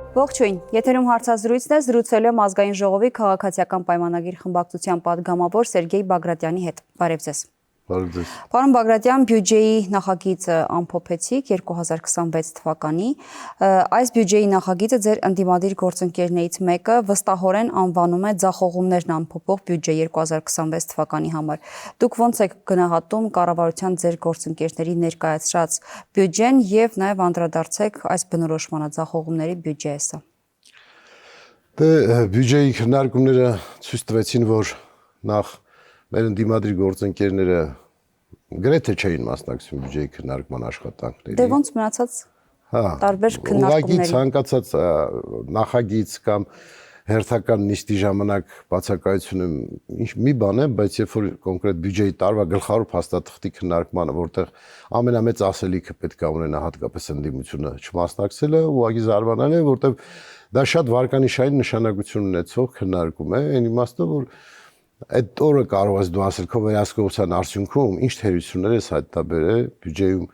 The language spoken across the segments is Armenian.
Ողջույն, եթերում հարցազրույցն է, զրուցել եմ ազգային ժողովի քաղաքացիական պայմանագիր խմբակցության պատգամավոր Սերգեյ Բագրատյանի հետ։ Բարև ձեզ։ Պարոն Բագրատյան, բյուջեի նախագիծը ամփոփեցիք 2026 թվականի։ Այս բյուջեի նախագիծը ձեր ընդդիմադիր գործընկերներից մեկը վստահորեն անվանում է ձախողումներն ամփոփող բյուջե 2026 թվականի համար։ Դուք ո՞նց եք գնահատում կառավարության ձեր գործընկերների ներկայացրած բյուջեն եւ նաեւ անդրադարձեք այս բնորոշմանը ձախողումների բյուջե է սա։ Բյուջեի քննարկումները ցույց տվեցին, որ նախ մեր ընդդիմադիր գործընկերները գրեթե չէին մասնակցում բյուջեի քննարկման աշխատանքներին։ Դե ոնց մնացած տարբեր քննարկումների։ Ուղղակի ցանկացած նախագիծ կամ հերթական նիստի ժամանակ բացակայությունը մի բան է, բայց երբ որ կոնկրետ բյուջեի տարվա գլխավոր փաստաթղթի քննարկմանը, որտեղ ամենամեծ ասելիքը պետք է ունենա հատկապես ընդդիմությունը չմասնակցելը, ուղղակի զարմանալի է, որտեղ դա շատ վարկանիշային նշանակություն ունեցող քննարկում է, այն իմաստով, որ այդ օրը կարող ես դու ասել քո վերահսկողության արդյունքում ինչ թերություններ ես հայտնաբերել բյուջեում,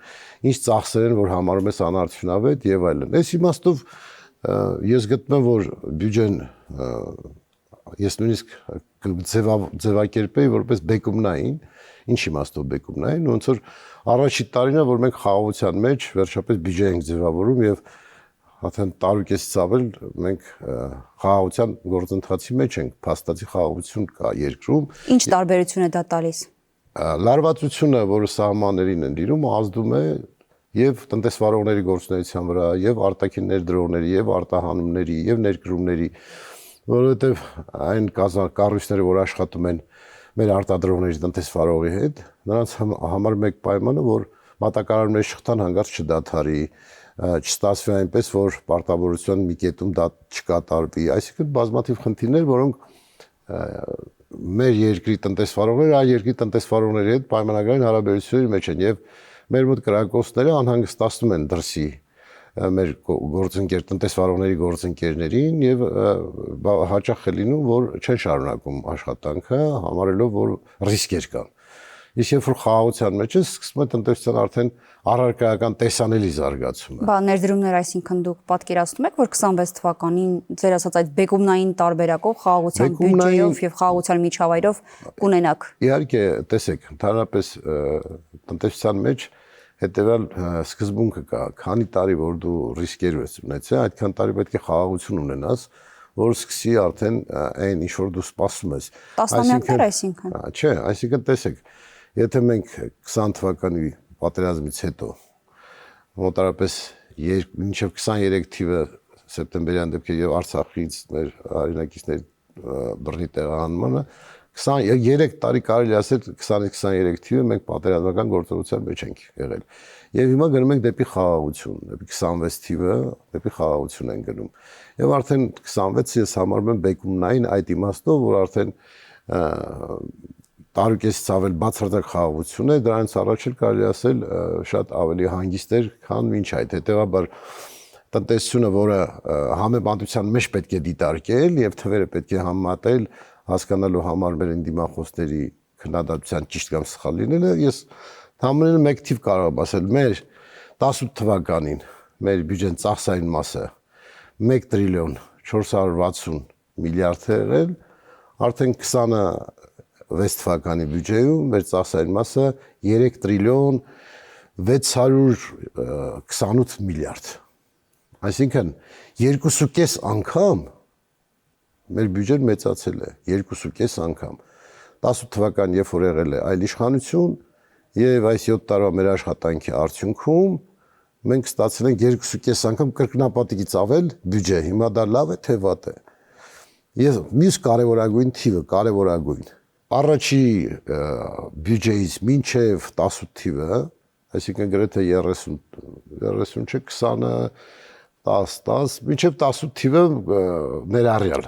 ինչ ծախսեր են, որ համարում ես անարդյունավետ եւ այլն։ Այս իմաստով ես գտնում եմ, որ բյուջեն ես նույնիսկ ձևակերպեի որպես բեկումնային, ինչ իմաստով բեկումնային, ոնց որ առաջի տարին է, որ մենք խաղաղության մեջ վերջապես բյուջե ենք ձևավորում եւ Հատեն տարուկեսից ավել մենք խաղաղության գործընթացի մեջ ենք, փաստացի խաղաղություն կա երկրում։ Ինչ տարբերություն է դա տալիս։ Լարվածությունը, որը սահմաններին են դիրում, ազդում է եւ տնտեսվարողների գործունեության վրա, եւ արտաքին ներդրողների, եւ արտահանումների, եւ ներկրումների, որովհետեւ այն կառույցները, որ աշխատում են մեր արտադրողների տնտեսվարողի հետ, նրանց համար մեկ պայմանը, որ մատակարարումների շղթան հանգարց չդադարի, չստացվի այնպես, որ պարտավորության մի կետում դա չկատարվի, այսինքն բազմաթիվ խնդիրներ, որոնք մեր երկրի տնտեսվարողները այլ երկրի տնտեսվարողների հետ պայմանագրային հարաբերությունների մեջ են եւ մեր մոտ կրակոցները անհանգստացնում են դրսի մեր տնտեսվարողների գործընկերներին եւ հաճախ է լինում, որ չեն շարունակում աշխատանքը, համարելով, որ ռիսկեր կան։ Իսկ երբ որ խաղաղության մեջ է, սկսվում է տնտեսության արդեն առարկայական տեսանելի զարգացումը։ Բա ներդրումներ, այսինքն դուք պատկերացնում եք, որ 26 թվականին ձեր ասած այդ բեկումնային տարբերակով խաղաղության բյուջեով եւ խաղաղության միջավայրով կունենաք։ Իհարկե, տեսեք, ընդհանրապես տնտեսության մեջ հետեւյալ սկզբունքը կա, քանի տարի որ դու ռիսկեր ես ունեցել, այդքան տարի պետք է խաղաղություն ունենաս, որ սկսի արդեն այն ինչ որ դու սպասում ես։ Տասնամյակներ այսինքն։ Չէ, այսինքն տեսեք, եթե մենք 20 թվականի պատերազմից հետո մոտարապես մինչև 23 թիվը սեպտեմբերյան դեպքեր եւ Արցախից մեր հայրենակիցների բռնի տեղահանմանը 23 տարի կարելի ասել 20-23 թիվը մենք պատերազմական գործողության մեջ ենք եղել։ Եվ հիմա գնում ենք դեպի խաղաղություն, դեպի 26 թիվը դեպի խաղաղություն են գնում։ Եվ արդեն 26-ը ես համարում եմ բեկումնային այդ իմաստով, որ արդեն տարուկեսից ավել բացարձակ խաղաղություն է, դրանից առաջ էլ կարելի ասել շատ ավելի հանգիստ էր, քան մինչ այդ։ Հետևաբար տնտեսությունը, որը համեմատության մեջ պետք է դիտարկել եւ թվերը պետք է համեմատել, հասկանալու համար մեր ընդդիմախոսների քննադատության ճիշտ կամ սխալ լինելը, ես համենայն մեկ թիվ կարող եմ ասել, մեր 18 թվականին մեր բյուջեն ծախսային մասը 1 տրիլիոն 460 միլիարդ է եղել, արդեն 26 թվականի բյուջեում մեր ծախսային մասը 3 տրիլիոն 628 միլիարդ։ Այսինքն 2.5 անգամ մեր բյուջեն մեծացել է, 2.5 անգամ։ 18 թվական երբ որ եղել է այլ իշխանություն եւ այս 7 տարվա մեր աշխատանքի արդյունքում մենք ստացել ենք 2.5 անգամ կրկնապատիկից ավել բյուջե, հիմա դա լավ է թե վատ է։ Ես մյուս կարևորագույն թիվը, կարևորագույն առաջի բյուջեից մինչև 18 թիվը, այսինքն գրեթե 30 չէ, 20-ը 10, մինչև 18 թիվը ներառյալ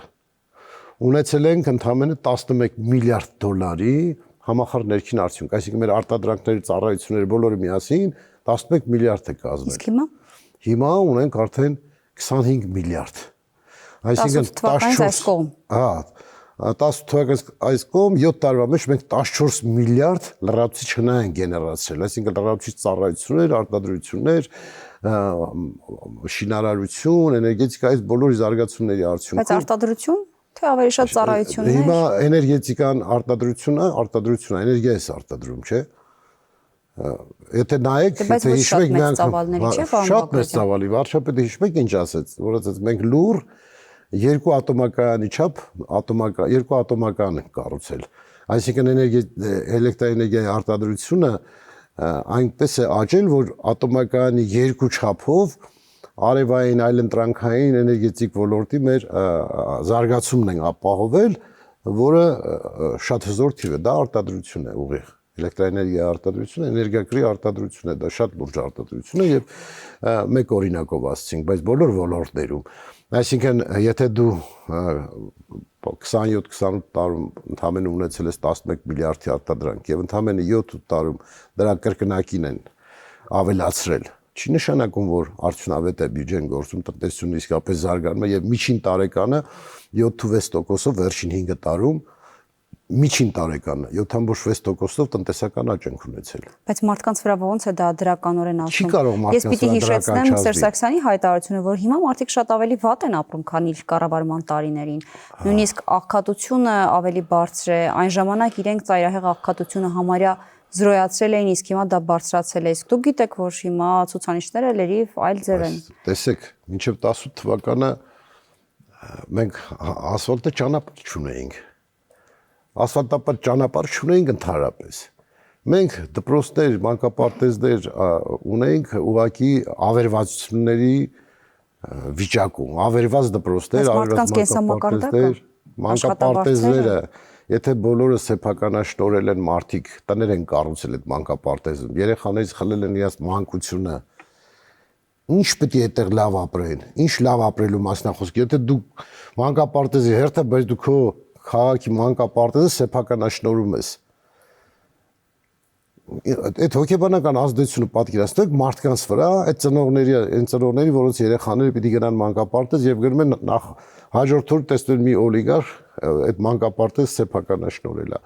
ունեցել ենք ընդամենը 11 միլիարդ դոլարի համախառն ներքին արդյունք, այսինքն մեր արտադրանքների ծառայությունները բոլորը միասին 11 միլիարդ է կազմել։ Իսկ հիմա? Հիմա ունենք արդեն 25 միլիարդ։ Այսինքն 14 այս կողմ։ Հա, 10 թվականից այս կողմ 7 տարվա մեջ մենք 14 միլիարդ լրացուցիչ հնա են գեներացրել, այսինքն լրացուցիչ ծառայություններ, արտադրություններ, շինարարություն, էներգետիկայից բոլոր զարգացումների արդյունքում։ Բայց արտադրություն, թե ավելի շատ ծառայություններ։ Հիմա էներգետիկան արտադրությունը, էներգիա է արտադրում, չէ՞։ Եթե նայեք, եթե հիշում եք շատ մեծ ծավալի, վարչապետը հիշում եք ինչ ասեց, որ ասեց մենք լուր երկու ատոմակայանի չափ երկու ատոմական ենք կառուցել։ Այսինքն էլեկտրաէներգիայի արտադրությունը այնպես է աճել, որ ատոմակայանի երկու չափով արևային այլընտրանքային էներգետիկ ոլորտի մեր զարգացումն են ապահովել, որը շատ հզոր թիվ է, դա արտադրություն է ուղիղ։ Էլեկտրաէներգիա արտադրությունը, էներգակրի արտադրությունը, դա շատ լուրջ արտադրություն է եւ մեկ օրինակով ասցինք, բայց բոլոր ոլորտներում։ Այսինքն, եթե դու 27-28 տարում ընդամենը ունեցել ես 11 միլիարդի արտադրանք եւ ընդամենը 7 տարում դրա կրկնակին են ավելացրել, չի նշանակում, որ արդյունավետ է բյուջեն գործում, տնտեսությունը իսկապես զարգանում է եւ միջին տարեկանը 7-6%-ով վերջին 5 տարում միջին տարեկանը 7.6%-ով տնտեսական աճ ենք ունեցել։ Բայց մարդկանց վրա ոնց է դա դրականորեն ասում։ Չի կարող մարդկանց Ես պիտի հիշեցնեմ Սերժ Սարգսյանի հայտարարությունը, որ հիմա մարդիկ շատ ավելի վատ են ապրում, քան իր կառավարման տարիներին։ Նույնիսկ աղքատությունը ավելի բարձր է, այն ժամանակ իրենք ծայրահեղ աղքատությունը համարյա զրոյացրել էին, իսկ հիմա դա բարձրացել է։ Իսկ դուք գիտեք, որ հիմա ցուցանիշները լրիվ այլ ձև են։ Տեսեք, մինչև 18 թվականը մենք ասֆալտը ճանապարհ չունեինք։ Ասֆալտապատ ճանապարհ չունեինք ընդհանրապես։ Մենք դպրոցներ, մանկապարտեզներ ունեինք ուղղակի ավերվածությունների վիճակում, ավերված դպրոցներ, ավերված մանկապարտեզներ, մանկապարտեզները, եթե բոլորը սեփականաշնորհել են մարդիկ, տներ են կառուցել այդ մանկապարտեզում, երեխաներից խլել են իրաց մանկությունը, ինչ պետք է այդտեղ լավ ապրեն, ինչ լավ ապրելու մասնախոսք, եթե դու մանկապարտեզի հերթը, բայց դու քո քաղաքի մանկապարտեզը սեփականաշնորհում ես։ Այդ հոգեբանական ազդեցությունը պատկերացնեք մարդկանց վրա, այդ ծնողների, որոնց երեխաները պիտի գնան մանկապարտեզ եւ գնում են նախ հաջորդ օրը տեսնում մի օլիգարխ այդ մանկապարտեզը սեփականաշնորհել է։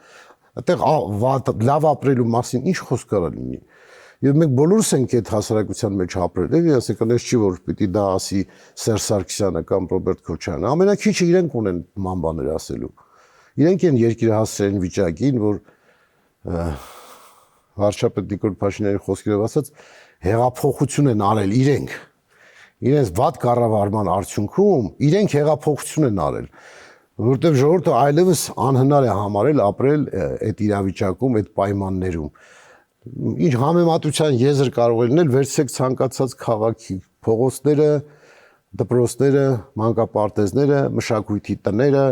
Այդտեղ լավ ապրելու մասին ինչ խոսք կարա լինի։ Եվ մենք բոլորս ենք այդ հասարակության մեջ ապրել, էլի, ասենք, չի որ պիտի դա ասի Սերժ Սարգսյանը կամ Ռոբերտ Քոչարյանը, ամենակիչը իրենք ունեն նման բաներ ասելու։ Իրենք են երկիրը հասցրել վիճակին, որ վարչապետ Նիկոլ Փաշինյանի խոսքերով ասած հեղափոխություն են արել իրենք։ Իրենց վատ կառավարման արդյունքում իրենք հեղափոխություն են արել, որովհետև ժողովուրդը այլևս անհնար է համարել ապրել այդ իրավիճակում, այդ պայմաններում։ Ինչ համեմատության եզր կարող է լինել, վերցրեք ցանկացած քաղաքի փողոցները, դպրոցները, մանկապարտեզները, մշակույթի տները,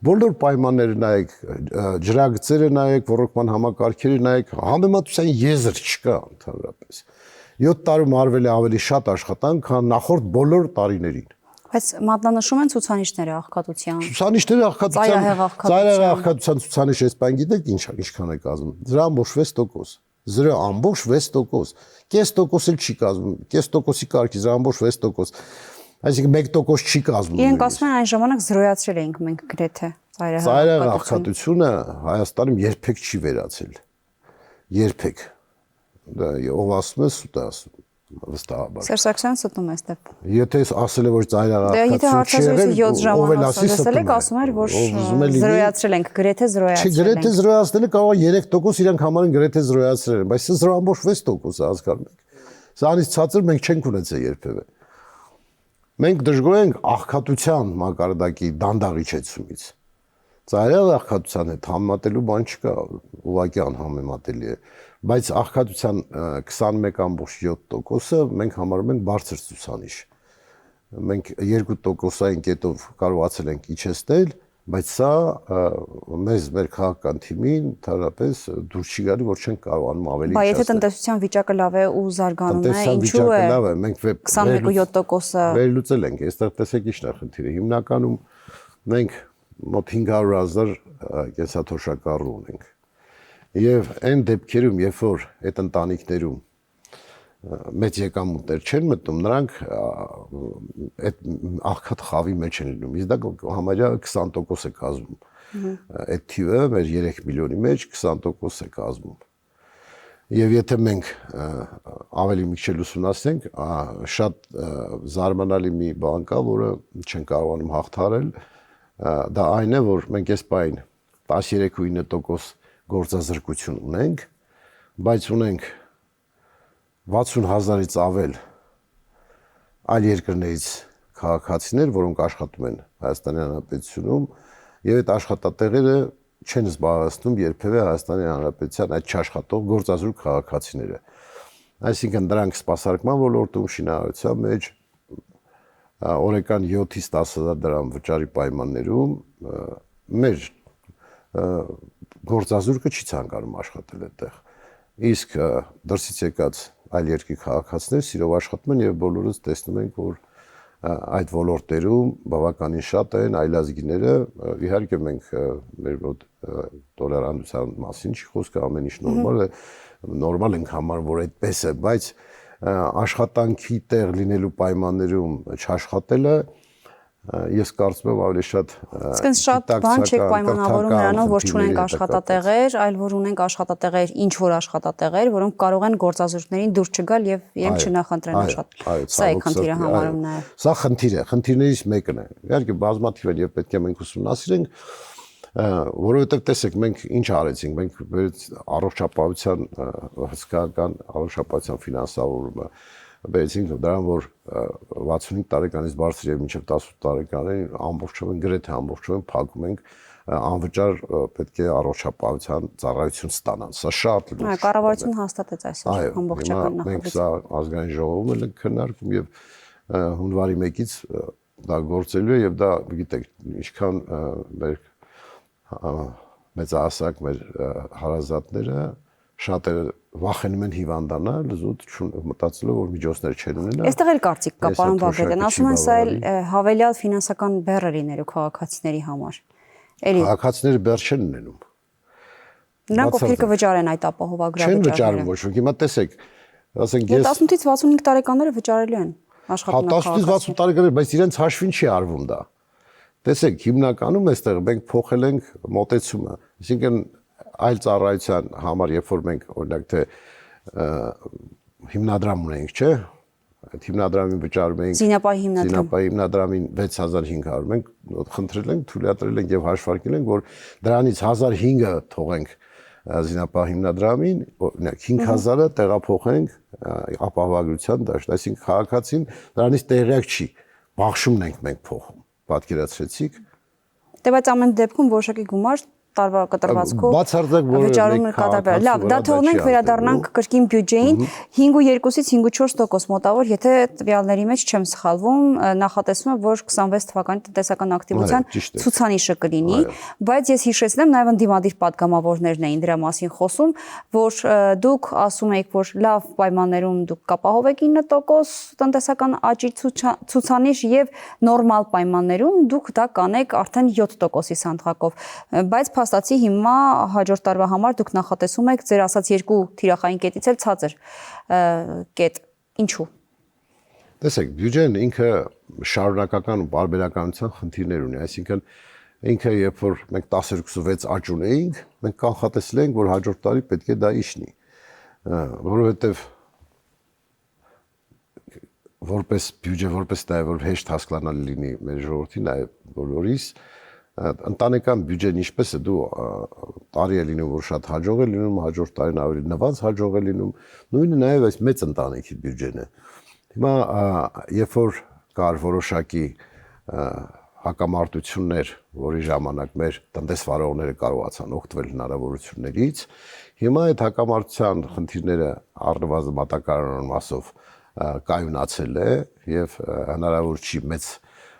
բոլոր պայմանները նայեք, ջրագծերը նայեք, ոռոգման համակարգերը նայեք, համեմատության եզր չկա ընդհանրապես։ 7 տարում արվել է ավելի շատ աշխատանք, քան նախորդ բոլոր տարիներին։ Բայց մատնանշում են ցուցանիշները աղքատության։ Ցուցանիշները աղքատության ցուցանիշ էս բան գիտեք ինչքան է կազմում։ 0.6%։ 0.6%։ Կես տոկոս էլ չի կազմում։ Կես տոկոսի կարգի 0.6%։ Այսինքն 1% չի կազմում։ Իրենք ասում են այն ժամանակ զրոյացրել էինք մենք գրեթե ծայրահեղ աղքատությունը Հայաստանում երբեք չի վերացել։ Երբեք։ Դա ով ասում է, սուտ է ասում։ Վստահաբար։ Սերժ Սարգսյանը ստում է ստեպ։ Եթե ասել է որ ծայրահեղ աղքատություն չի եղել, ով էլ ասում էր, որ զրոյացրել ենք, գրեթե զրոյացրել ենք։ Չի, գրեթե զրոյացնելը կարող է 3% իրանք համարեն գրեթե զրոյացրել են, բայց 0.6% է հասկանում եք։ Սրանից ցածր մենք չենք ունեցել երբևէ։ Մենք դժգոհ ենք աղքատության մակարդակի դանդաղ իջեցումից։ Ծայրահեղ աղքատության հետ համեմատելու բան չկա, ուղղակի անհամեմատելի է, բայց աղքատության 21.7%-ը մենք համարում ենք բարձր ցուցանիշ։ Մենք 2%-ային կետով կարողացել ենք իջեցնել, բայց սա մեր քաղաքական թիմին ընդհանրապես դուրս չի գալի, որ չենք կարողանում ավելի իջեցնել։ Բայց եթե տնտեսության վիճակը լավ է ու զարգանում է, ինչու է 22%-ը վերլուծել ենք, այստեղ տեսեք ինչն է խնդիրը։ Հիմնականում մենք մոտ 500,000 կենսաթոշակառու ունենք։ Եվ այն դեպքերում, երբ որ այդ ընտանիքներում մեծ եկամուտներ չեն մտնում, նրանք այդ աղքատ խավի մեջ են լինում։ Իսկ դա համարյա 20% է կազմում։ Այդ թիվը մեր 3 միլիոնի մեջ 20% է կազմում։ Եվ եթե մենք ավելի մի քիչ ուսումնասիրենք, շատ զարմանալի մի բան կա, որը չեն կարողանում հաղթահարել, դա այն է, որ մենք այս պահին 13.9% գործազրկություն ունենք, բայց ունենք 60,000-ից ավել այլ երկրներից քաղաքացիներ, որոնք աշխատում են Հայաստանի Հանրապետությունում, եւ այդ աշխատատեղերը չեն զբաղեցնում երբևէ Հայաստանի Հանրապետության այդ չաշխատող գործազուրկ քաղաքացիները։ Այսինքն դրանք սպասարկման ոլորտում, շինարարության մեջ օրական 7-ից 10,000 դրամ վճարի պայմաններում մեր գործազուրկը չի ցանկանում աշխատել այդտեղ։ Իսկ դրսից եկած այլ երկրի քաղաքացիներ սիրով աշխատում են եւ բոլորս տեսնում ենք, որ այդ ոլորտերում բավականին շատ են այլազգիները, իհարկե մենք մեր մոտ տոլերանտության մասին չի խոսքը, ամեն ինչ նորմալ ենք համարում, որ այդպես է, բայց աշխատանքի տեղ լինելու պայմաններում չաշխատելը ես կարծում եմ ավելի շատ Իսկն շատ բան չեք պայմանավորում նրանով, որ չունենք աշխատատեղեր, այլ որ ունենք աշխատատեղեր, ինչ որ աշխատատեղեր, որոնք կարող են գործազուրկներին դուրս չգալ եւ իրենք չնախընտրեն աշխատել։ Սա է խնդիրը համարում նաեւ։ Սա խնդիր է, խնդիրներից մեկն է։ Իհարկե բազմաթիվ են եւ պետք է մենք ուսումնասիրենք, որովհետեւ տեսեք, մենք ինչ արեցինք, մենք առողջապահության հսկայական առողջապահության ֆինանսավորումը բերեցինք դրան, որ 65 տարեկանից բարձր եւ մինչեւ 18 տարեկանին ամբողջովին գրեթե ամբողջովին փակում ենք անվճար պետք է առողջապահության ծառայություն ստանան։ Սա շատ լուրջ։ Այո, կառավարությունը հաստատեց այսօր ամբողջական նախագծը։ Մենք սա ազգային ժողովում ենք քննարկում եւ հունվարի 1-ից դա գործելու է եւ դա գիտեք ինչքան մեր մեծահասակ մեր հարազատները շատերը վախենում են հիվանդանալ, զուտ մտածելով, որ միջոցներ չեն ունենա։ Այստեղ էլ կարծիք կա, պարոն Բագրատյան, ասում են սա էլ հավելյալ ֆինանսական բեռ է լինելու քաղաքացիների համար։ Էլի քաղաքացիները բեռ չեն ունենում։ Նրանք ովքեր կվճարեն այդ ապահովագրավճարները։ Չեն վճարում ոչ ոք։ Հիմա տեսեք, ասենք ես 18-ից 65 տարեկանները վճարելու են աշխատանք։ 18-ից 60 տարեկաններ, բայց իրենց հաշվին չի արվում դա։ Տեսեք, հիմնականում այստեղ մենք փոխել ենք մոտեցումը, այսինքն այլ ծառայության համար, երբ որ մենք օրինակ թե հիմնադրամ ունենք, չէ՞, այդ հիմնադրամին վճարում ենք Զինապահի հիմնադրամին 6500, մենք խնդրել ենք, թույլատրել ենք եւ հաշվարկել ենք, որ դրանից 1500-ը թողենք Զինապահի հիմնադրամին, օրինակ 5000-ը տեղափոխենք ապահովագրության դաշտ, այսինքն քաղաքացին դրանից տեղյակ չի, բաշխումն ենք մենք փոխում, պատկերացրեցիք։ Դե բայց ամեն դեպքում որոշակի գումար տարվա կտրվածքով վճարում է կատարվել։ Լավ, դա թողնենք, վերադառնանք կրկին բյուջեին 5.2-ից 5.4% մոտավոր, եթե տվյալների մեջ չեմ սխալվում, նախատեսվում է, որ 26 թվականի տնտեսական ակտիվության ցուցանիշը կլինի, բայց ես հիշեցնեմ, նաև ընդդիմադիր падգամավորներն էին դրա մասին խոսում, որ դուք ասում եք, որ լավ պայմաններում դուք կապահովեք 9% տնտեսական աճի ցուցանիշ եւ նորմալ պայմաններում դուք դա կանեք արդեն 7%-ի սանդղակով, բայց փաստացի հիմա հաջորդ տարվա համար դուք նախատեսում եք ձեր ասած երկու թիրախային կետից էլ ցածր կետ։ Ինչու՞։ Տեսեք, բյուջեն ինքը շարունակական ու բարբերականության խնդիրներ ունի, այսինքն ինքը երբ որ մենք 10.6 աճ ունեինք, մենք կանխատեսել ենք, որ հաջորդ տարի պետք է դա իջնի, որովհետև որպես բյուջե, որպես նաև որ հեշտ հասկանալի լինի մեր ժողովրդին, նաև բոլորիս ընտանեկան բյուջեն ինչպես է դու տարի է լինում, որ շատ հաջող է լինում, հաջորդ տարին ավելի նվազ հաջող է լինում, նույնը նաև այս մեծ ընտանիքի բյուջեն է։ Հիմա երբ որ կար որոշակի հակամարտություններ, որի ժամանակ մեր տնտեսվարողները կարողացան օգտվել հնարավորություններից, հիմա այդ հակամարտության խնդիրները առնվազն մատակարարման մասով կայունացել է եւ հնարավոր չի մեծ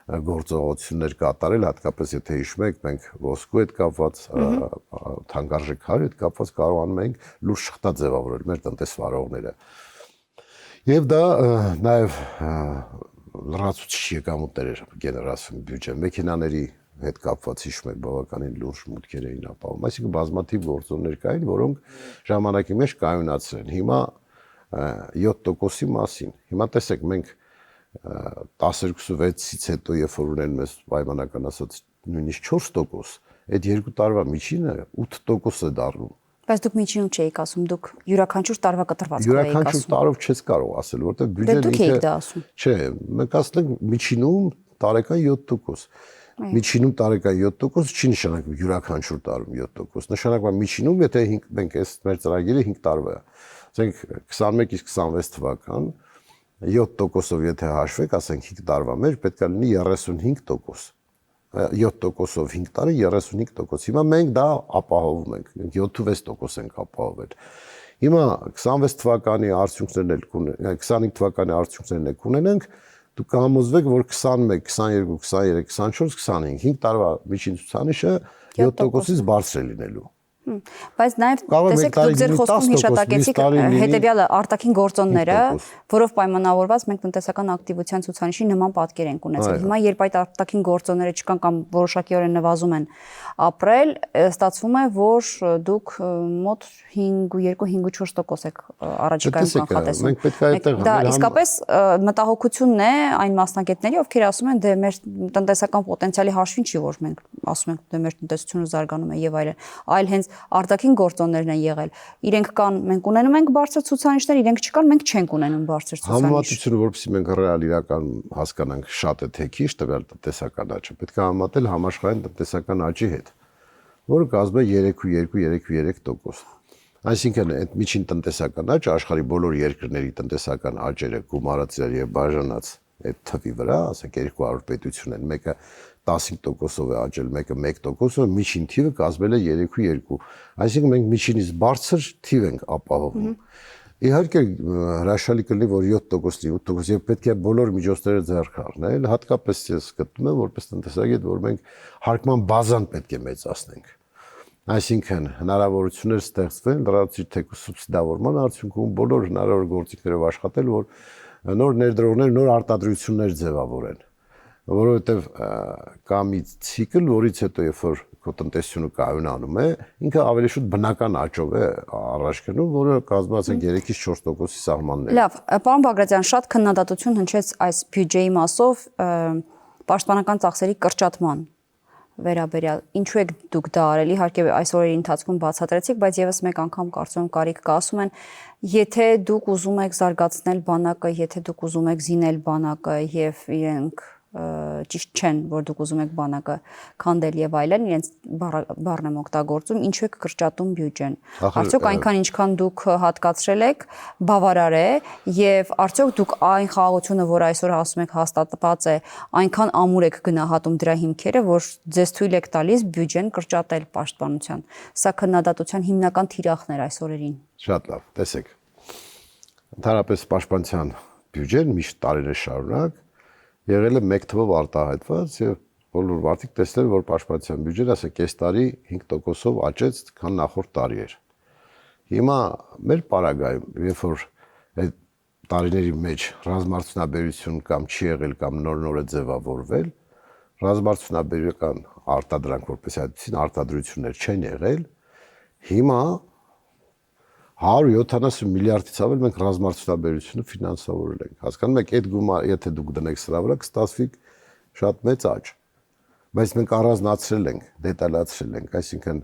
գործողություններ կատարել, հատկապես եթե հիշում եք, մենք ոսկու հետ կապված, թանկարժեք քարի հետ կապված կարողանում ենք լուրջ շղթա ձևավորել մեր տնտեսվարողները։ Եվ դա նաև լրացուցիչ եկամուտներ գեներացում բյուջեն, մեքենաների հետ կապված հիշում եք բավականին լուրջ մուտքեր էին ապահովում, այսինքն բազմաթիվ գործոններ կային, որոնք ժամանակի մեջ կայունացրել են։ Հիմա 7%-ի մասին, հիմա տեսեք մենք 10.6-ից հետո երբ որ ունեն մեզ պայմանական ասած նույնիսկ 4%, այդ երկու տարվա միջինը 8% է դառնում։ Բայց դուք միջինում չէիք ասում, դուք յուրաքանչյուր տարվա կտրվածքով էիք ասում։ Յուրաքանչյուր տարով չես կարող ասել, որտեղ բյուջեն դուք էիք դա ասում։ Չէ, մենք ասենք միջինում տարեկան 7%։ Միջինում տարեկան 7% չի նշանակում յուրաքանչյուր տարում 7%։ Նշանակում է միջինում, եթե մենք այս մեր ծրագիրը 5 տարվա է։ Ասենք 21-ից 26 թվական 7%-ով եթե հաշվեք, ասենք 5 տարվա մեջ պետք է լինի 35%։ 7%-ով 5 տարի 35%։ Հիմա մենք դա ապահովում ենք, 76% ենք ապահովել։ Հիմա 26 թվականի արդյունքներն էլ 25 թվականի արդյունքներն էլ կունենանք, դուք կհամոզվեք, որ 21, 22, 23, 24, 25 5 տարվա միջին ցուցանիշը 7%-ից բարձր է լինելու։ Բայց նաև տեսեք դուք ձեր խոսքում հիշատակեցիք հետևյալը արտաքին գործոնները, որով պայմանավորված մենք տնտեսական ակտիվության ցուցանիշի նման պատկեր ենք ունեցել։ Հիմա երբ այդ արտաքին գործոնները չկան կամ որոշակիորեն նվազում են ապրել, ստացվում է, որ դուք մոտ 5.2-5.4% եք առաջիկայում կանխատեսում։ Դա իսկապես մտահոգությունն է այն մասնագետների, ովքեր ասում են, դե մեր տնտեսական պոտենցիալի հաշվին չի, որ մենք ասում ենք, դե մեր տնտեսությունը զարգանում է եւ այլն, այլ հենց արտաքին գործոններն են եղել։ Իրենք կան, մենք ունենում ենք բարձր ցուցանիշներ, իրենք չկան, մենք չենք ունենում բարձր ցուցանիշ։ Համեմատությունը, որովհետեւ մենք ռեալ իրական հասկանանք շատ է թե քիչ տվյալ տնտեսական աճը, պետք է համատել համաշխարհային տնտեսական աճի հետ, որը կազմում է 3.2-3.3%։ Այսինքն այդ միջին տնտեսական աճը աշխարհի բոլոր երկրների տնտեսական աճերը գումարած եւ բաժանած այդ թվի վրա, ասենք 200 պետություն են, մեկը 15%-ով է աճել, մեկը 1%-ով, միջին թիվը կազմել է 3.2։ Այսինքն մենք միջինից բարձր թիվ ենք ապահովում։ Իհարկե հրաշալի կլինի, որ 7% լինի, 8% եւ պետք է բոլոր միջոցները ձեռք առնել, հատկապես ես գտնում եմ որպես տնտեսագետ, որ մենք հարկման բազան պետք է մեծացնենք։ Այսինքն հնարավորություններ ստեղծվեն լրացուցիչ թեկուզ սուբսիդավորման արդյունքում բոլոր հնարավոր գործիքներով աշխատել, որ նոր ներդրողներ, նոր արտադրություններ ձևավորեն, որովհետև կա մի ցիկլ, որից հետո երբ որ քո տնտեսությունը կայունանում է, ինքը ավելի շուտ բնական աճով է առաջ գնում, որը կազմված է 3-ից 4%-ի սահմաններում։ Լավ, պարոն Բագրատյան, շատ քննադատություն հնչեց այս բյուջեի մասով պաշտպանական ծախսերի կրճատման վերաբերյալ։ Ինչու եք դուք դա արել, իհարկե այս օրերի ընթացքում բացատրեցիք, բայց եւս մեկ անգամ կարծում եմ կարիք կա, ասում են, եթե դուք ուզում եք զարգացնել բանակը, եթե դուք ուզում եք զինել բանակը եւ իրենք ճիշտ չեն, որ դուք ուզում եք բանակը քանդել եւ այլն, իրենց բառն եմ օգտագործում, ինչու եք կրճատում բյուջեն։ Արդյոք այնքան ինչքան դուք հատկացրել եք, բավարար է եւ արդյոք դուք այն խաղաղությունը, որ այսօր ասում եք հաստատված է, այնքան ամուր եք գնահատում դրա հիմքերը, որ ձեզ թույլ եք տալիս բյուջեն կրճատել պաշտպանության։ Սա քննադատության հիմնական թիրախն էր այս օրերին։ Շատ լավ, տեսեք։ Ընդհանրապես պաշտպանության բյուջեն միշտ տարիներ շարունակ եղել է 1 թվով արտահայտված եւ բոլոր մարդիկ տեսնել, որ պաշտպանության բյուջեն, ասենք, այս տարի 5%-ով աճեց, քան նախորդ տարի էր։ Հիմա մեր պարագայում, երբ որ այդ տարիների մեջ ռազմարտունաբերություն կամ չի եղել կամ նոր-նոր է ձևավորվել, ռազմարտունաբերական արտադրանք, որպես այդպիսին արտադրություններ չեն եղել, հիմա 170 միլիարդից ավել մենք ռազմարտունաբերությունը ֆինանսավորել ենք։ Հասկանում եք, այդ գումարը, եթե դուք դնեք սրա վրա, կստացվի շատ մեծ աճ։ Բայց մենք առանձնացրել ենք, դետալացրել ենք, այսինքն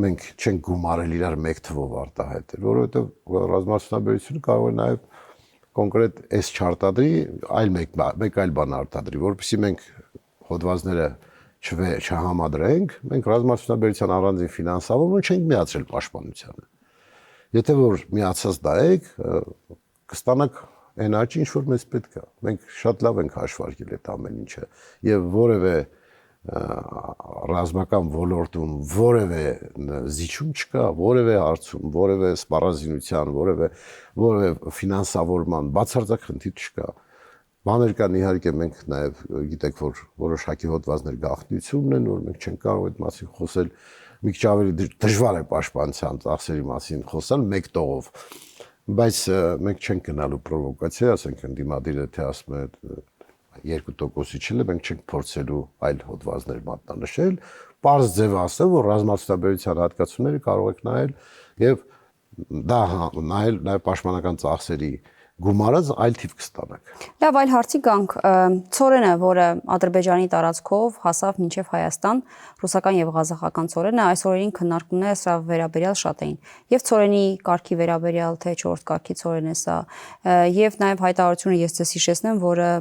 մենք չենք գումարել իրար 1 թվով արտահայտել, որովհետև ռազմարտունաբերությունը կարող է նաև կոնկրետ այս չարտադրի, այլ մեկ այլ բան արտադրի, որովհետեւ մենք հոդվածները չհամադրենք, մենք ռազմարտունաբերության առանձին ֆինանսավորումը չենք միացրել պաշտպանությանը։ Եթե որ միացած դա եք, կստանաք այն աճը, ինչ որ մեզ պետք է։ Մենք շատ լավ ենք հաշվարկել այդ ամեն ինչը եւ որևէ ռազմական ոլորտում որևէ զիջում չկա, որևէ հարցում, որևէ սպառազինության, որևէ ֆինանսավորման բացարձակ խնդիր չկա։ Բաներ կան, իհարկե մենք նաեւ գիտեք, որ որոշակի հոդվածներ գաղտնիություն ունեն, որ մենք չենք կարող այդ մասին խոսել, մի քիչ ավելի դժվար է պաշտպանության ծախսերի մասին խոսալ 1 տողով, բայց մենք չենք գնալու պրովոկացիա, ասենք ընդդիմադիրը թե ասում է 2%-ի չէ, մենք չենք փորձելու այլ հոդվածներ մատնանշել, պարզ ձև ասեմ, որ ռազմարտունաբերության հատկացումները կարող եք նայել եւ դա նայել նաեւ պաշտպանական ծախսերի գումարած այլ թիվ կստանաք։ Լավ, այլ հարցի գանք, ցորենը, որը Ադրբեջանի տարածքով հասավ մինչև Հայաստան, ռուսական եւ ղազախական ցորենը, այս օրերին քննարկումները սա վերաբերյալ շատ էին։ Եվ ցորենի կարգի վերաբերյալ, թե 4 կարգի ցորեն է սա, եւ նաեւ հայտարարությունը ես ձեզ հիշեցնեմ, որը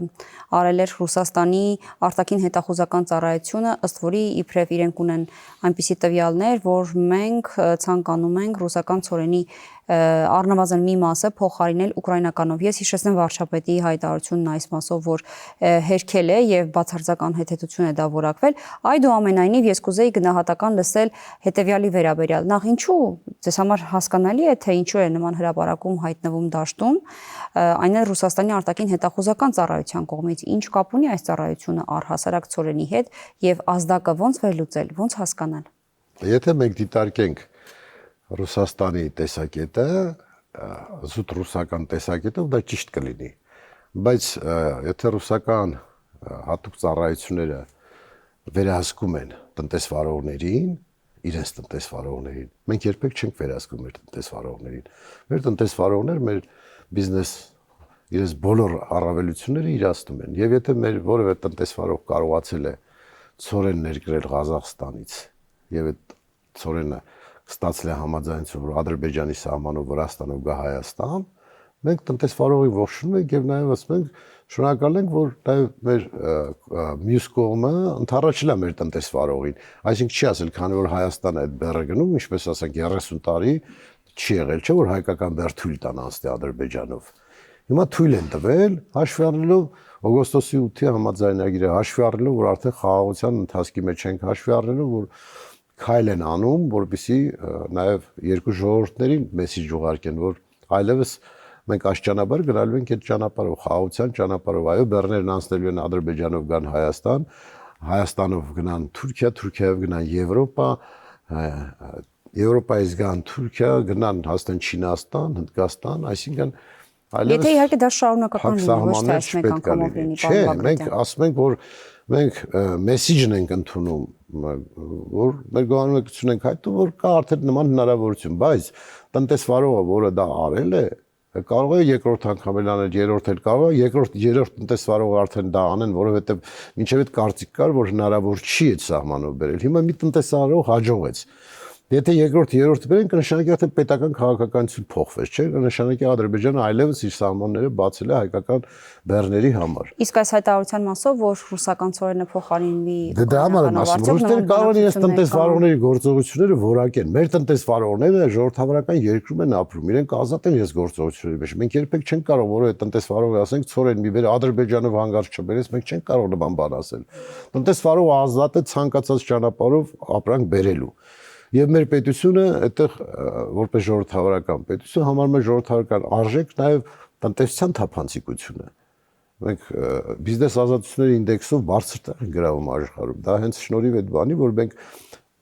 արել էր Ռուսաստանի արտաքին հետախուզական ծառայությունը, ըստ որի իբրև իրենք ունեն այնպիսի տվյալներ, որ մենք ցանկանում ենք ռուսական ցորենի առնվազն մի մասը փոխարինել ուկրաինականով։ Ես հիշեցնեմ վարչապետի հայտարարությունն այս մասով, որ հերքել է եւ բացարձական հետեւություն է դա որակվել։ Այդուամենայնիվ ես կուզեի գնահատական լսել հետեւյալի վերաբերյալ։ Նախ ինչու ձեզ համար հասկանալի է, թե ինչու է նման հրապարակում հայտնվում դաշտում, այն էլ Ռուսաստանի արտաքին հետախուզական ծառայության կողմից։ Ինչ կապ ունի այս ծառայությունը առհասարակ ցորենի հետ եւ ազդակը ոնց վերլուծել, ոնց հասկանալ։ Եթե մենք դիտարկենք Ռուսաստանի տեսակետը, զուտ ռուսական տեսակետով դա ճիշտ կլինի, բայց եթե ռուսական հատուկ ծառայությունները վերահսկում են տնտեսվարողներին, իրենց տնտեսվարողներին, մենք երբեք չենք վերահսկում մեր տնտեսվարողներին։ Մեր տնտեսվարողներ մեր բիզնես իրենց բոլոր առավելությունները իրացնում են, եւ եթե մեր որևէ տնտեսվարող կարողացել է ցորեն ներկրել Ղազախստանից եւ այդ ցորենը ստացել է համաձայնություն, որ Ադրբեջանի սահմանով Վրաստանով գա Հայաստան, մենք տնտեսվարողի ողջունում ենք եւ նաեւ ասում ենք շնորհակալ ենք, որ նաեւ մեր մյուս կողմը ընդառաջել է մեր տնտեսվարողին, այսինքն չի ասել, քանի որ Հայաստանը այդ բեռը գնում, ինչպես ասենք 30 տարի չի եղել, չէ՞ որ հայկական բեռ թույլ տան անցնի Ադրբեջանով։ Հիմա թույլ են տվել, հաշվի առնելով օգոստոսի 8-ի համաձայնագիրը, հաշվի առնելով, որ արդեն խաղաղության ընթացքի մեջ ենք, հաշվի առնելով, որ քայլ են անում, որպեսզի նաև երկու ժողովուրդներին մեսիջ ուղարկեն, որ այլևս մենք այս ճանապարհը գնալու ենք այդ ճանապարհով, խաղաղության ճանապարհով, այո, բեռներն անցնելու են Ադրբեջանով գան Հայաստան, Հայաստանով գնան Թուրքիա, Թուրքիայով գնան Եվրոպա, Եվրոպայից գան Թուրքիա, գնան հասնեն Չինաստան, Հնդկաստան, այսինքն այլևս եթե իհարկե դա շարունակական լինի, ոչ թե այս մեկ անգամով լինի, չէ, մենք ասում ենք, որ մենք մեսիջն ենք ընդունում, որ մեր գոհարարություն ենք հայտնում, որ կա արդեն նման հնարավորություն, բայց տնտեսվարողը, որը դա արել է, կարող է երկրորդ անգամ էլ անել, երրորդ էլ կարող է, երրորդ տնտեսվարողը արդեն դա անեն, որովհետև մինչև այդ կարծիք կար, որ հնարավոր չի այդ սահմանով բերել։ Հիմա մի տնտեսվարող հաջողեց։ Եթե երկրորդ, երրորդը բերեն, կնշանակի արդեն պետական քաղաքականություն փոխվեց, չէ՞, կնշանակի Ադրբեջանը այլևս իր սահմանները բացել է հայկական բեռների համար։ Իսկ այս հայտարարության մասով, որ ռուսական ցորենը փոխարինվի դա համար եմ ասում, ռուսները կարող են իրենց տնտեսվարողների գործողությունները որակեն։ Մեր տնտեսվարողները ժողովրդավարական երկրում են ապրում, իրենք ազատ են իրենց գործողությունների մեջ։ Մենք երբեք չենք կարող որևէ տնտեսվարողը ասենք ցորեն մի բեր Ադրբեջանով հանգարց չբերես, մենք չենք կարող նման բան ասել։ Տնտեսվարողը ազատ է ցանկացած ճանապարհով ապրանք բերելու։ Եվ մեր պետությունը այդտեղ որպես ժողովրդավարական պետություն համարում է ժողովրդավարական արժեք նաև տնտեսության թափանցիկությունը։ Մենք բիզնես ազատությունների ինդեքսով բարձր տեղ ենք գրավում աշխարհում։ Դա հենց շնորհիվ այդ բանի, որ մենք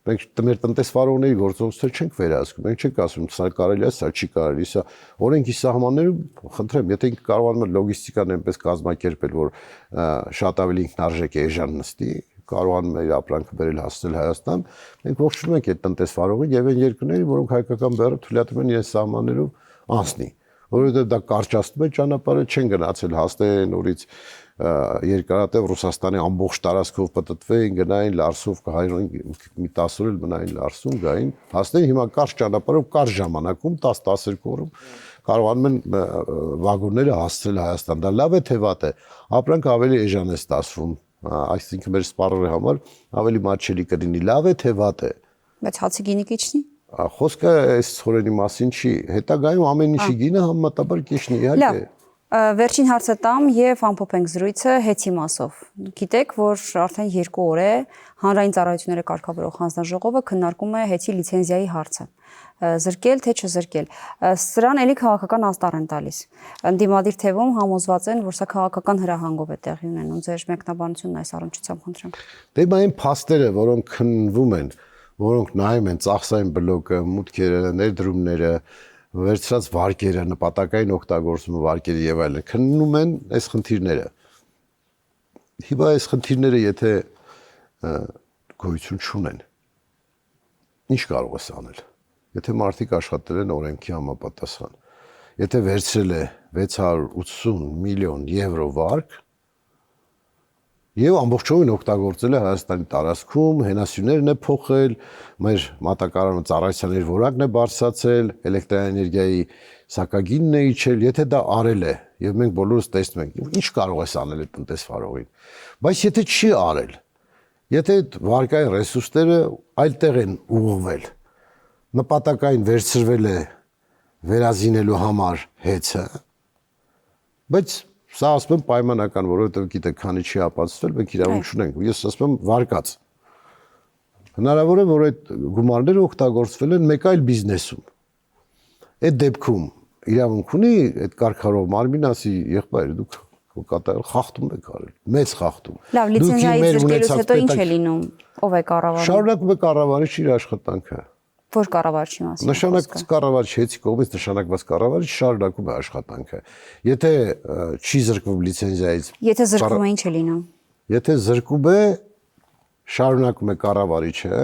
մեր տնտեսվարողների գործողությունները չենք վերահսկում։ Մենք չենք ասում, սա կարելի է, սա չի կարելի, սա օրենքի սահմաններում, խնդրեմ, եթե ինքը կարողանում է լոգիստիկան այնպես կազմակերպել, որ շատ ավելի ինքնարժեք է էժան նստի, կարողանում է իր ապրանքը բերել հասնել Հայաստան, մենք ողջունում ենք այդ տնտեսվարողին եւ այն երկրներին, որոնք հայկական բեռը թույլատրում են իրենց սահմաններով անցնի, որովհետեւ դա կարճացնում է ճանապարհը, չեն գնացել հասնեն նորից երկարատև Ռուսաստանի ամբողջ տարածքով պատտվեին, գնային Լարսով, հայրեն մի 10 օր էլ մնային Լարսում, գային, հասնեն հիմա կարճ ճանապարհով, կարճ ժամանակում 10-12 օրում կարողանում են վագոնները հասցնել Հայաստան։ Դա լավ է թե վատ է։ Ապրանքը ավելի էժան է ստացվում, այսինքն մեր սպառողի համար ավելի մատչելի կլինի, լավ է թե վատ է։ Բայց հացի գինի կիչնի։ Խոսքը այս ցորենի մասին չի, հետագայում ամեն ինչի գինը համեմատաբար կիչնի, իհարկե։ Վերջին հարցը տամ եւ ամփոփենք զրույցը հեծի մասով։ Գիտեք, որ արդեն 2 օր է հանրային ծառայությունները կարգավորող հանձնաժողովը քննարկում է հեծի լիցենզիայի հարցը։ Զրկել թե չզրկել։ Սրան էլի քաղաքական ազդար են տալիս։ Ընդդիմադիր թևում համոզված են, որ սա քաղաքական հրահանգով է տեղի ունենում։ Ձեր մեկնաբանությունն այս առնչությամբ խնդրեմ։ Դե այն փաստերը, որոնք քննվում են, որոնք նայում են ծախսային բլոկը, մուտքերը, ներդրումները, վերցրած վարկերը, նպատակային օգտագործումը վարկերի եւ այլն, քննում են այս խնդիրները։ Հիմա այս խնդիրները եթե գոյություն չունեն, ինչ կարող ես անել։ Եթե մարդիկ աշխատել են օրենքի համապատասխան, եթե վերցրել է 680 միլիոն եվրո վարկ եւ ամբողջովին օգտագործել է Հայաստանի տարածքում, հենասյուներն է փոխել, մեր մատակարարման ծառայությունների որակն է բարձրացել, էլեկտրաէներգիայի սակագինն է իջել, եթե դա արել է եւ մենք բոլորս տեսնում ենք, ինչ կարող է անել այդ տնտեսվարողին։ Բայց եթե չի արել, եթե այդ վարկային ռեսուրսները այլտեղ են ուղղվել, նպատակային վերցրվել է վերազինելու համար հեծը, բայց սա ասում եմ պայմանական, որովհետև գիտեք, քանի չի ապացուցվել, մենք իրավունք չունենք։ Ես ասում եմ վարկած։ Հնարավոր է, որ այդ գումարները օգտագործվել են մեկ այլ բիզնեսում։ Այդ դեպքում իրավունք ունի այդ կարգավորող մարմինը ասի, եղբայր, դուք կատարել խախտում եք արել, մեծ խախտում։ Լավ, լիցենզիայից զրկելուց հետո ինչ է լինում, ով է կառավարում։ Շարունակում է կառավարիչը իր աշխատանքը։ Որ կառավարչի մասին։ Նշանակված կառավարիչ հեծի կողմից նշանակված կառավարիչ շարունակում է աշխատանքը։ Եթե չի զրկվում լիցենզիայից, եթե զրկվում է ինչ է լինում։ Եթե զրկում է, շարունակում է կառավարիչը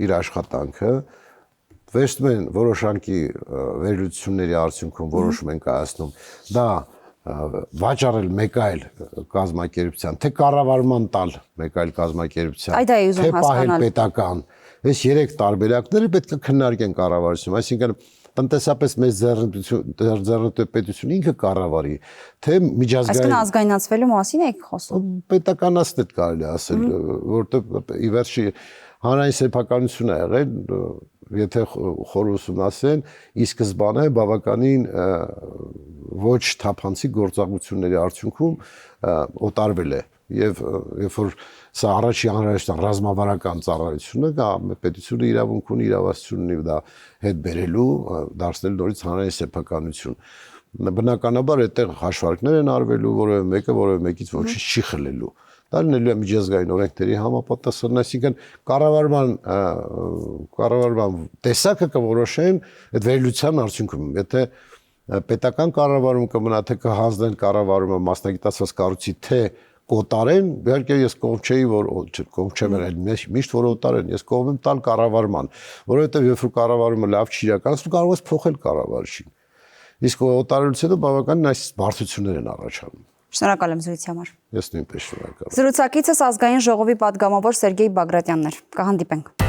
իր աշխատանքը, վերցնում են որոշակի վերլուծությունների արդյունքում որոշում են կայացնում, դա վաճառել մեկ այլ կազմակերպության, թե կառավարման տալ մեկ այլ կազմակերպության, թե պահել պետական, այս երեք տարբերակները պետք է քննարկեն կառավարությունում, այսինքն տնտեսապես մեծ ձեռնտու ինքը կառավարի, թե միջազգային։ Այսինքն ազգայնացվելու մասին եք խոսում։ Պետականացնել կարելի ասել, որտեղ ի վերջի հանրային սեփականություն է եղել, եթե խորհրդում ասեն, ի սկզբանե բավականին ոչ թափանցիկ գործողությունների արդյունքում օտարվել է եւ երբ որ սա առաջի հանրայնության ռազմավարական ծառայությունը դա պետությունը իրավունք ունի, իրավասություն ունի դա հետ բերելու, դարձնել նորից հանրային սեփականություն։ Բնականաբար այդտեղ հաշվարկներ են արվելու, որևէ մեկից ոչինչ չի խլելու։ Դա լինելու է միջազգային օրենքների համապատասխան, այսինքն կառավարման տեսակը կորոշեն այդ վերլուծության արդյունքում։ Եթե պետական կառավարում կմնա, թե կհանձնեն կառավարումը մասնագիտացված կառույցի, թե կոտարեն, իհարկե ես կողմ չէի, որ կողմ չեմ եղել, միշտ որ օտարեն, ես կողմ եմ տալ կառավարման, որովհետև երբ որ կառավարումը լավ չի իրականացնում, կարող ես փոխել կառավարչին։ Իսկ օտարելուց հետո բավականին այս բարդություններ են առաջանում։ Շնորհակալ եմ զրույցի համար։ Ես նույնպես շնորհակալ եմ։ Զրուցակիցս ազգային ժողովի պատգամավոր Սերգեյ Բագրատյանն էր։ Կհանդիպենք։